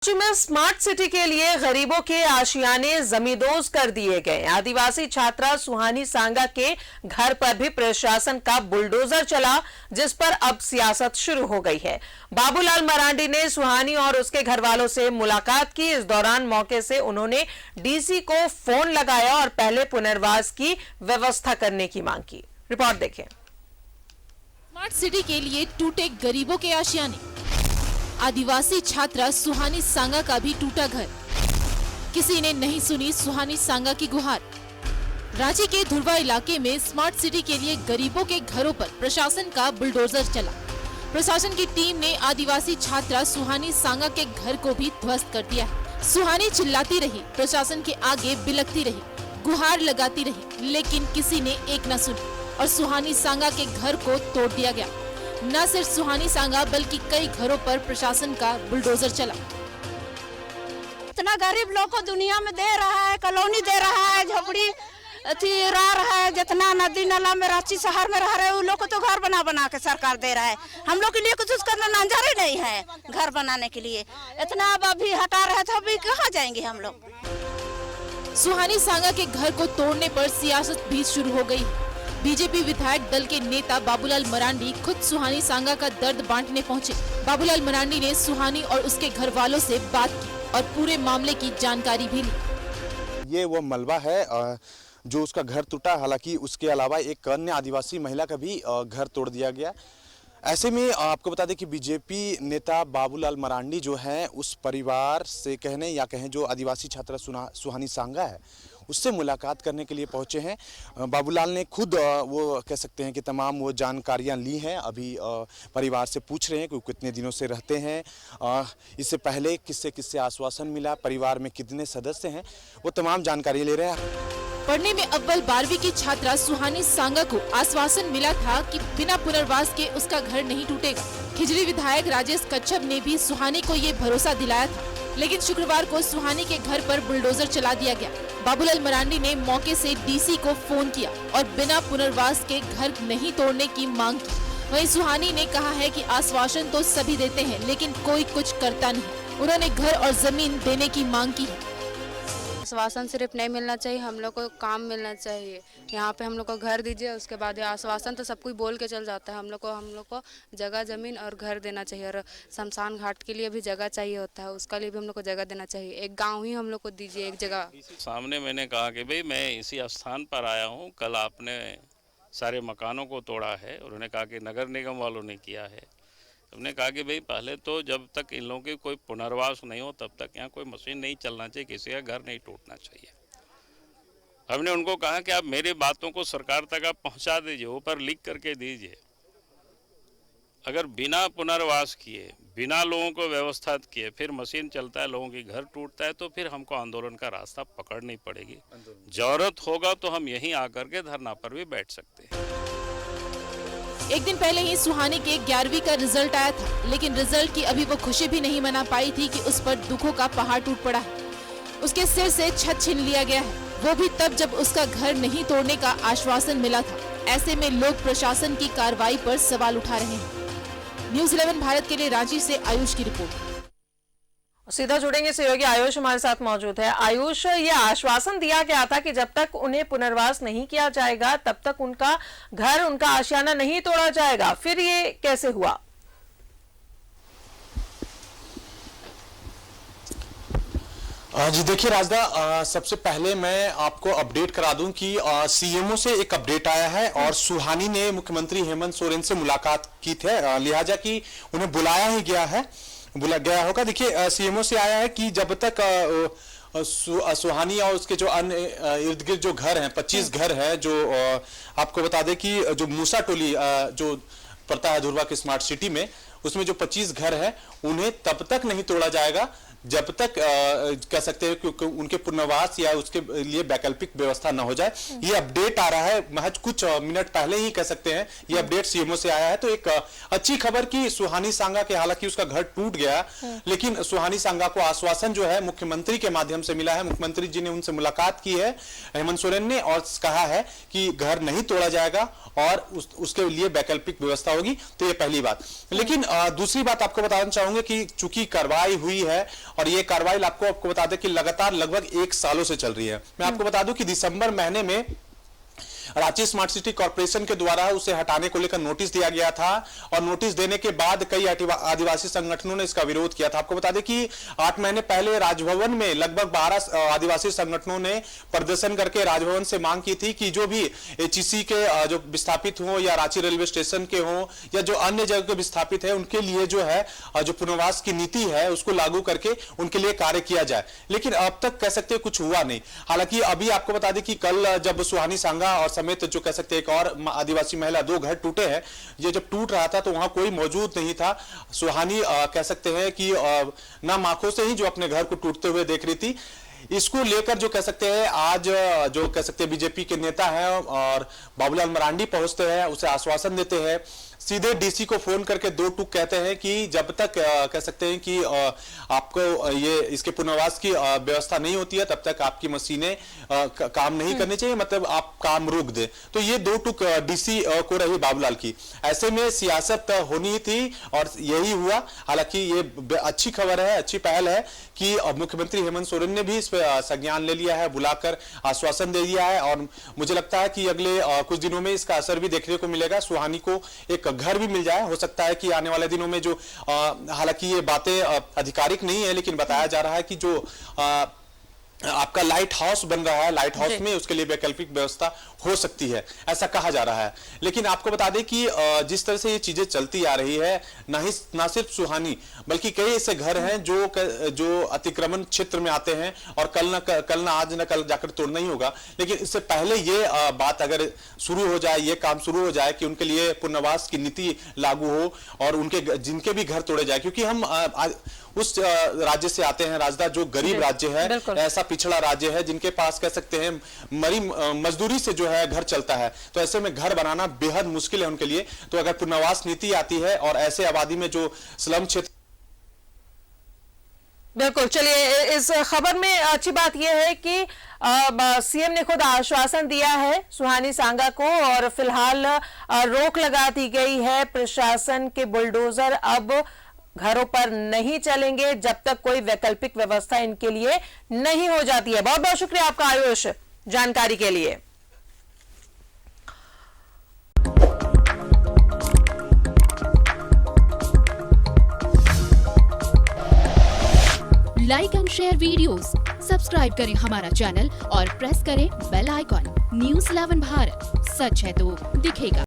राज्य में smart city के लिए गरीबों के आशियाने जमींदोज कर दिए गए। आदिवासी छात्रा सुहानी सांगा के घर पर भी प्रशासन का बुलडोजर चला, जिस पर अब सियासत शुरू हो गई है। बाबूलाल मरांडी ने सुहानी और उसके घर वालों से मुलाकात की। इस दौरान मौके से उन्होंने डीसी को फोन लगाया और पहले पुनर्वास की व्यवस्था करने की मांग की। रिपोर्ट देखें। स्मार्ट सिटी के लिए टूटे गरीबों के आशियाने। आदिवासी छात्रा सुहानी सांगा का भी टूटा घर। किसी ने नहीं सुनी सुहानी सांगा की गुहार। रांची के धुरवा इलाके में स्मार्ट सिटी के लिए गरीबों के घरों पर प्रशासन का बुलडोजर चला। प्रशासन की टीम ने आदिवासी छात्रा सुहानी सांगा के घर को भी ध्वस्त कर दिया है। सुहानी चिल्लाती रही, प्रशासन के आगे बिलखती रही, गुहार लगाती रही, लेकिन किसी ने एक न सुनी और सुहानी सांगा के घर को तोड़ दिया गया। न सिर्फ सुहानी सांगा बल्कि कई घरों पर प्रशासन का बुलडोजर चला। इतना गरीब लोग को दुनिया में दे रहा है, कॉलोनी दे रहा है, झोपड़ी रह रहा है। जितना नदी नाला में रांची शहर में रह रहे हैं उन लोग को तो घर बना बना के सरकार दे रहा है। हम लोग के लिए कुछ उसका नंजर ही नहीं है घर बनाने के लिए। इतना अब अभी हटा रहे तो अभी कहाँ जाएंगे हम लोग। सुहानी सांगा के घर को तोड़ने पर सियासत भी शुरू हो गई। बीजेपी विधायक दल के नेता बाबूलाल मरांडी खुद सुहानी सांगा का दर्द बांटने पहुंचे। बाबूलाल मरांडी ने सुहानी और उसके घर वालों से बात की और पूरे मामले की जानकारी भी ली। ये वो मलबा है जो उसका घर टूटा। हालांकि उसके अलावा एक अन्य आदिवासी महिला का भी घर तोड़ दिया गया। ऐसे में आपको बता दें कि बीजेपी नेता बाबूलाल मरांडी जो हैं उस परिवार से कहने या कहें जो आदिवासी छात्रा सुहानी सांगा है उससे मुलाकात करने के लिए पहुंचे हैं। बाबूलाल ने खुद वो कह सकते हैं कि तमाम वो जानकारियां ली हैं। अभी परिवार से पूछ रहे हैं कि वो कितने दिनों से रहते हैं, इससे पहले किससे किससे आश्वासन मिला, परिवार में कितने सदस्य हैं, वो तमाम जानकारी ले रहे हैं। पढ़ने में अव्वल 12वीं की छात्रा सुहानी सांगा को आश्वासन मिला था कि बिना पुनर्वास के उसका घर नहीं टूटेगा। खिजरी विधायक राजेश कच्छप ने भी सुहानी को ये भरोसा दिलाया था, लेकिन शुक्रवार को सुहानी के घर पर बुलडोजर चला दिया गया। बाबूलाल मरांडी ने मौके से डीसी को फोन किया और बिना पुनर्वास के घर नहीं तोड़ने की मांग की। वहीं सुहानी ने कहा है कि आश्वासन तो सभी देते हैं, लेकिन कोई कुछ करता नहीं। उन्होंने घर और जमीन देने की मांग की है। आश्वासन सिर्फ नहीं मिलना चाहिए, हम लोग को काम मिलना चाहिए। यहाँ पे हम लोग को घर दीजिए, उसके बाद आश्वासन तो सब कोई बोल के चल जाता है। हम लोग को जगह जमीन और घर देना चाहिए और शमशान घाट के लिए भी जगह चाहिए होता है, उसका लिए भी हम लोग को जगह देना चाहिए। एक गांव ही हम लोग को दीजिए, एक जगह। सामने मैंने कहा कि भाई मैं इसी स्थान पर आया हूँ, कल आपने सारे मकानों को तोड़ा है। उन्होंने कहा कि नगर निगम वालों ने किया है। हमने कहा कि भाई पहले तो जब तक इन लोगों की कोई पुनर्वास नहीं हो तब तक यहाँ कोई मशीन नहीं चलना चाहिए, किसी का घर नहीं टूटना चाहिए। हमने उनको कहा कि आप मेरी बातों को सरकार तक आप पहुँचा दीजिए, ऊपर लिख करके दीजिए। अगर बिना पुनर्वास किए, बिना लोगों को व्यवस्था किए फिर मशीन चलता है, लोगों की घर टूटता है, तो फिर हमको आंदोलन का रास्ता पकड़नी पड़ेगी। जरूरत होगा तो हम यहीं आकर के धरना पर भी बैठ सकते हैं। एक दिन पहले ही सुहानी के 11वीं का रिजल्ट आया था, लेकिन रिजल्ट की अभी वो खुशी भी नहीं मना पाई थी कि उस पर दुखों का पहाड़ टूट पड़ा है। उसके सिर से छत छीन लिया गया है, वो भी तब जब उसका घर नहीं तोड़ने का आश्वासन मिला था। ऐसे में लोग प्रशासन की कार्रवाई पर सवाल उठा रहे हैं। न्यूज़ 11 भारत के लिए रांची से आयुष की रिपोर्ट। सीधा जुड़ेंगे सहयोगी आयुष हमारे साथ मौजूद है। आयुष, ये आश्वासन दिया गया था कि जब तक उन्हें पुनर्वास नहीं किया जाएगा तब तक उनका घर, उनका आशियाना नहीं तोड़ा जाएगा, फिर ये कैसे हुआ? जी देखिए राजदा, सबसे पहले मैं आपको अपडेट करा दूं कि सीएमओ से एक अपडेट आया है और सुहानी ने मुख्यमंत्री हेमंत सोरेन से मुलाकात की थी, लिहाजा कि उन्हें बुलाया ही बुला गया होगा। देखिए सीएमओ से आया है कि जब तक सुहानी और उसके जो अन्य इर्द गिर्द जो घर हैं, 25 घर हैं, जो आपको बता दें कि जो मूसा टोली जो पड़ता है धुरवा के स्मार्ट सिटी में, उसमें जो 25 घर हैं उन्हें तब तक नहीं तोड़ा जाएगा जब तक कह सकते हैं कि उनके पुनर्वास या उसके लिए वैकल्पिक व्यवस्था न हो जाए। ये अपडेट आ रहा है महज कुछ मिनट पहले ही, कह सकते हैं ये अपडेट सीएमओ से आया है। तो एक अच्छी खबर कि सुहानी सांगा के, हालांकि उसका घर टूट गया, लेकिन सुहानी सांगा को आश्वासन जो है मुख्यमंत्री के माध्यम से मिला है। मुख्यमंत्री जी ने उनसे मुलाकात की है हेमंत सोरेन ने, और कहा है कि घर नहीं तोड़ा जाएगा और उसके लिए वैकल्पिक व्यवस्था होगी। तो ये पहली बात। लेकिन दूसरी बात आपको बताना चाहूंगा कि चूंकि कार्रवाई हुई है और ये कार्रवाई आपको बता दें कि लगातार लगभग 1 सालों से चल रही है। मैं आपको बता दूं कि दिसंबर महीने में रांची स्मार्ट सिटी कॉर्पोरेशन के द्वारा उसे हटाने को लेकर नोटिस दिया गया था और नोटिस देने के बाद कई आदिवासी संगठनों ने इसका विरोध किया था। आपको बता दें कि 8 महीने पहले राजभवन में लगभग 12 आदिवासी संगठनों ने प्रदर्शन करके राजभवन से मांग की थी कि जो भी एचईसी के जो विस्थापित हो या रांची रेलवे स्टेशन के हो या जो अन्य जगह के विस्थापित है उनके लिए जो है जो पुनर्वास की नीति है उसको लागू करके उनके लिए कार्य किया जाए, लेकिन अब तक कह सकते हैं कुछ हुआ नहीं। हालांकि अभी आपको बता दें कि कल जब सुहानी सांगा और समेत जो कह सकते हैं एक और आदिवासी महिला 2 घर टूटे हैं, ये जब टूट रहा था तो वहां कोई मौजूद नहीं था। सुहानी कह सकते हैं कि ना आंखों से ही जो अपने घर को टूटते हुए देख रही थी। इसको लेकर जो कह सकते हैं आज जो कह सकते हैं बीजेपी के नेता हैं और बाबूलाल मरांडी पहुंचते हैं, उसे आश्वासन देते हैं, सीधे डीसी को फोन करके 2 टूक कहते हैं कि जब तक कह सकते हैं कि आपको ये इसके पुनर्वास की व्यवस्था नहीं होती है तब तक आपकी मशीनें काम नहीं करनी चाहिए, मतलब आप काम रोक दे। तो ये 2 टूक डीसी को रही बाबूलाल की। ऐसे में सियासत होनी थी और यही हुआ। हालांकि ये अच्छी खबर है, अच्छी पहल है कि मुख्यमंत्री हेमंत सोरेन ने भी इस पर संज्ञान ले लिया है, बुलाकर आश्वासन दे दिया है और मुझे लगता है कि अगले कुछ दिनों में इसका असर भी देखने को मिलेगा। सुहानी को एक घर भी मिल जाए। हो सकता है कि आने वाले दिनों में जो हालांकि ये बातें आधिकारिक नहीं है लेकिन बताया जा रहा है कि जो आपका लाइट हाउस बन रहा है, लाइट हाउस में उसके लिए वैकल्पिक व्यवस्था हो सकती है, ऐसा कहा जा रहा है। लेकिन आपको बता दें कि जिस तरह से ये चीजें चलती आ रही है, ना सिर्फ सुहानी बल्कि कई ऐसे घर हैं जो अतिक्रमण क्षेत्र में आते हैं और कल ना आज ना कल जाकर तोड़ना ही होगा। लेकिन इससे पहले ये बात अगर शुरू हो जाए, ये काम शुरू हो जाए कि उनके लिए पुनर्वास की नीति लागू हो और उनके जिनके भी घर तोड़े जाए, क्योंकि हम उस राज्य से आते हैं राजदा जो गरीब राज्य है, ऐसा पिछड़ा राज्य है जिनके पास कह सकते हैं मजदूरी से जो है घर चलता है। तो ऐसे में घर बनाना बेहद मुश्किल है उनके लिए। तो अगर पुनर्वास नीति आती है और ऐसे आबादी में जो स्लम क्षेत्र, बिल्कुल। चलिए, इस खबर में अच्छी बात यह है कि सीएम ने खुद आश्वासन दिया है सुहानी सांगा को और फिलहाल रोक लगा दी गई है। प्रशासन के बुलडोजर अब घरों पर नहीं चलेंगे जब तक कोई वैकल्पिक व्यवस्था इनके लिए नहीं हो जाती है। बहुत बहुत शुक्रिया आपका आयुष, जानकारी के लिए। Like and share videos, subscribe करें हमारा चैनल और प्रेस करें बेल आइकॉन। न्यूज़ 11 भारत, सच है तो दिखेगा।